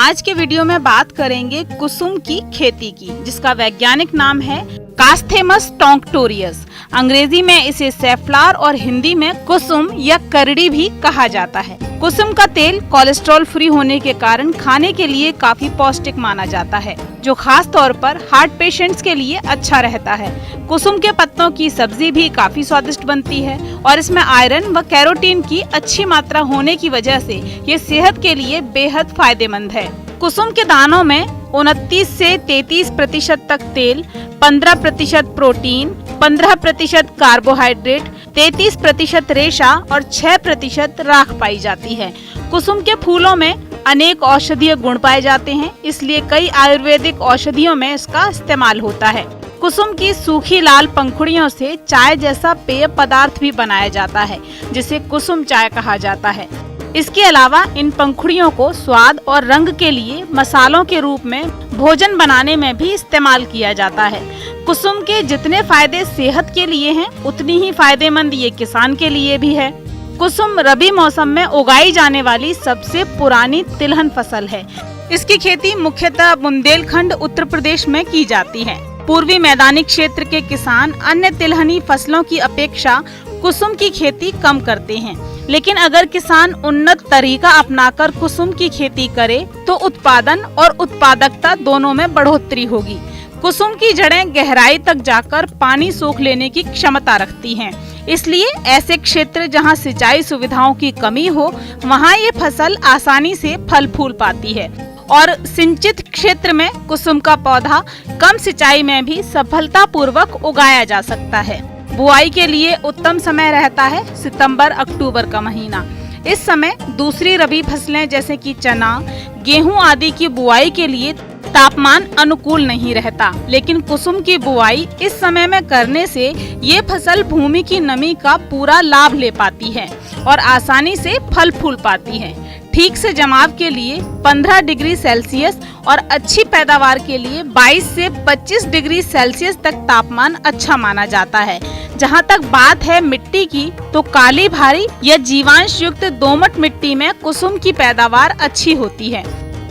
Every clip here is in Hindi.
आज के वीडियो में बात करेंगे कुसुम की खेती की, जिसका वैज्ञानिक नाम है कास्थेमस टोंकटोरियस। अंग्रेजी में इसे सेफ्लावर और हिंदी में कुसुम या करड़ी भी कहा जाता है। कुसुम का तेल कोलेस्ट्रॉल फ्री होने के कारण खाने के लिए काफी पौष्टिक माना जाता है, जो खास तौर पर हार्ट पेशेंट्स के लिए अच्छा रहता है। कुसुम के पत्तों की सब्जी भी काफी स्वादिष्ट बनती है और इसमें आयरन व कैरोटीन की अच्छी मात्रा होने की वजह से ये सेहत के लिए बेहद फायदेमंद है। कुसुम के दानों में 29 से 33% तक तेल, 15% प्रोटीन, 15% कार्बोहाइड्रेट, 33% रेशा और 6% राख पाई जाती है। कुसुम के फूलों में अनेक औषधीय गुण पाए जाते हैं, इसलिए कई आयुर्वेदिक औषधियों में इसका इस्तेमाल होता है। कुसुम की सूखी लाल पंखुड़ियों से चाय जैसा पेय पदार्थ भी बनाया जाता है, जिसे कुसुम चाय कहा जाता है। इसके अलावा इन पंखुड़ियों को स्वाद और रंग के लिए मसालों के रूप में भोजन बनाने में भी इस्तेमाल किया जाता है। कुसुम के जितने फायदे सेहत के लिए हैं, उतनी ही फायदेमंद ये किसान के लिए भी है। कुसुम रबी मौसम में उगाई जाने वाली सबसे पुरानी तिलहन फसल है। इसकी खेती मुख्यतः बुंदेलखंड उत्तर प्रदेश में की जाती है। पूर्वी मैदानी क्षेत्र के किसान अन्य तिलहनी फसलों की अपेक्षा कुसुम की खेती कम करते हैं, लेकिन अगर किसान उन्नत तरीका अपनाकर कुसुम की खेती करे तो उत्पादन और उत्पादकता दोनों में बढ़ोतरी होगी। कुसुम की जड़ें गहराई तक जाकर पानी सोख लेने की क्षमता रखती हैं, इसलिए ऐसे क्षेत्र जहां सिंचाई सुविधाओं की कमी हो, वहां ये फसल आसानी से फल फूल पाती है और सिंचित क्षेत्र में कुसुम का पौधा कम सिंचाई में भी सफलतापूर्वक उगाया जा सकता है। बुआई के लिए उत्तम समय रहता है सितंबर-अक्टूबर का महीना। इस समय दूसरी रबी फसलें जैसे कि चना, गेहूं आदि की बुआई के लिए तापमान अनुकूल नहीं रहता, लेकिन कुसुम की बुआई इस समय में करने से ये फसल भूमि की नमी का पूरा लाभ ले पाती है और आसानी से फल फूल पाती है। ठीक से जमाव के लिए 15 डिग्री सेल्सियस और अच्छी पैदावार के लिए 22 से 25 डिग्री सेल्सियस तक तापमान अच्छा माना जाता है। जहां तक बात है मिट्टी की, तो काली भारी या जीवांश युक्त दोमट मिट्टी में कुसुम की पैदावार अच्छी होती है।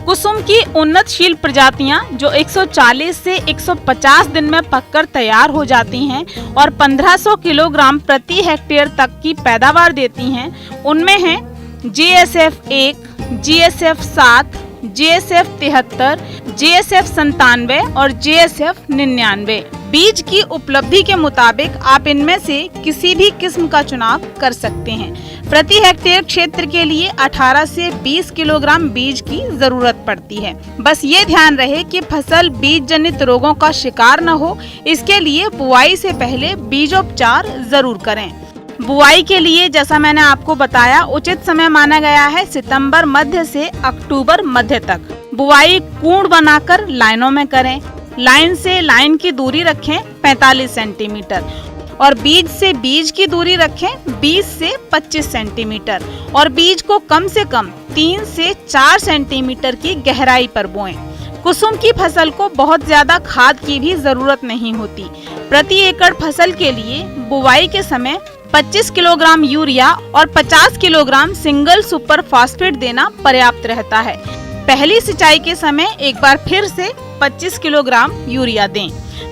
कुसुम की उन्नतशील प्रजातियां जो 140 से 150 दिन में पककर तैयार हो जाती हैं और 1500 किलोग्राम प्रति हेक्टेयर तक की पैदावार देती हैं, उनमें हैं JSF 1, JSF 7, JSF 73, JSF 97 और JSF 99। बीज की उपलब्धि के मुताबिक आप इनमें से किसी भी किस्म का चुनाव कर सकते हैं। प्रति हेक्टेयर क्षेत्र के लिए 18 से 20 किलोग्राम बीज की जरूरत पड़ती है। बस ये ध्यान रहे कि फसल बीज जनित रोगों का शिकार न हो, इसके लिए बुआई से पहले बीजोपचार जरूर करें। बुआई के लिए जैसा मैंने आपको बताया, उचित समय माना गया है सितंबर मध्य से अक्टूबर मध्य तक। बुआई कूंड बनाकर लाइनों में करें। लाइन से लाइन की दूरी रखें 45 सेंटीमीटर और बीज से बीज की दूरी रखें 20 से 25 सेंटीमीटर और बीज को कम से कम 3 से 4 सेंटीमीटर की गहराई पर बोएं। कुसुम की फसल को बहुत ज्यादा खाद की भी जरूरत नहीं होती। प्रति एकड़ फसल के लिए बुआई के समय 25 किलोग्राम यूरिया और 50 किलोग्राम सिंगल सुपर फास्फेट देना पर्याप्त रहता है। पहली सिंचाई के समय एक बार फिर से 25 किलोग्राम यूरिया दें।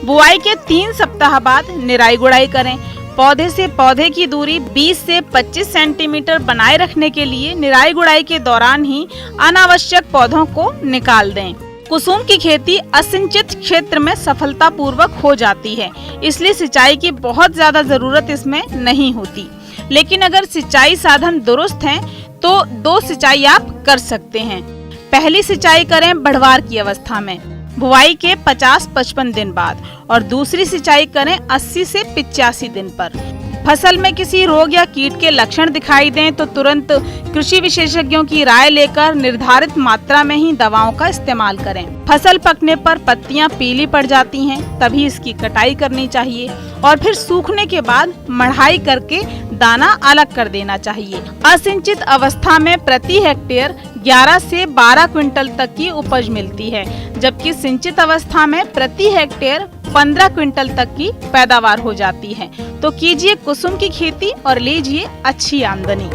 बुआई के 3 सप्ताह बाद निराई गुड़ाई करें। पौधे से पौधे की दूरी 20 से 25 सेंटीमीटर बनाए रखने के लिए निराई गुड़ाई के दौरान ही अनावश्यक पौधों को निकाल दें। कुसुम की खेती असिंचित क्षेत्र में सफलतापूर्वक हो जाती है, इसलिए सिंचाई की बहुत ज्यादा जरूरत इसमें नहीं होती। लेकिन अगर सिंचाई साधन दुरुस्त हैं, तो 2 सिंचाई आप कर सकते हैं। पहली सिंचाई करें बढ़वार की अवस्था में, बुआई के 50-55 दिन बाद, और दूसरी सिंचाई करें 80 से 85 दिन पर। फसल में किसी रोग या कीट के लक्षण दिखाई दें तो तुरंत कृषि विशेषज्ञों की राय लेकर निर्धारित मात्रा में ही दवाओं का इस्तेमाल करें। फसल पकने पर पत्तियां पीली पड़ जाती हैं, तभी इसकी कटाई करनी चाहिए और फिर सूखने के बाद मढ़ाई करके दाना अलग कर देना चाहिए। असिंचित अवस्था में प्रति हेक्टेयर 11 से 12 क्विंटल तक की उपज मिलती है, जबकि सिंचित अवस्था में प्रति हेक्टेयर 15 क्विंटल तक की पैदावार हो जाती है। तो कीजिए कुसुम की खेती और लीजिए अच्छी आमदनी।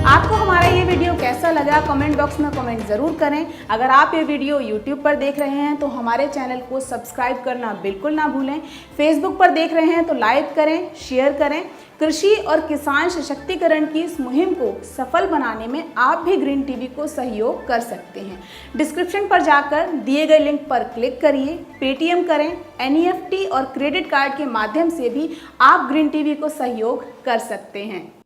आपको हमारा ये वीडियो कैसा लगा कमेंट बॉक्स में कमेंट ज़रूर करें। अगर आप ये वीडियो यूट्यूब पर देख रहे हैं तो हमारे चैनल को सब्सक्राइब करना बिल्कुल ना भूलें। फेसबुक पर देख रहे हैं तो लाइक करें, शेयर करें। कृषि और किसान सशक्तिकरण की इस मुहिम को सफल बनाने में आप भी ग्रीन टीवी को सहयोग कर सकते हैं। डिस्क्रिप्शन पर जाकर दिए गए लिंक पर क्लिक करिए, पेटीएम करें, NEFT और क्रेडिट कार्ड के माध्यम से भी आप ग्रीन टीवी को सहयोग कर सकते हैं।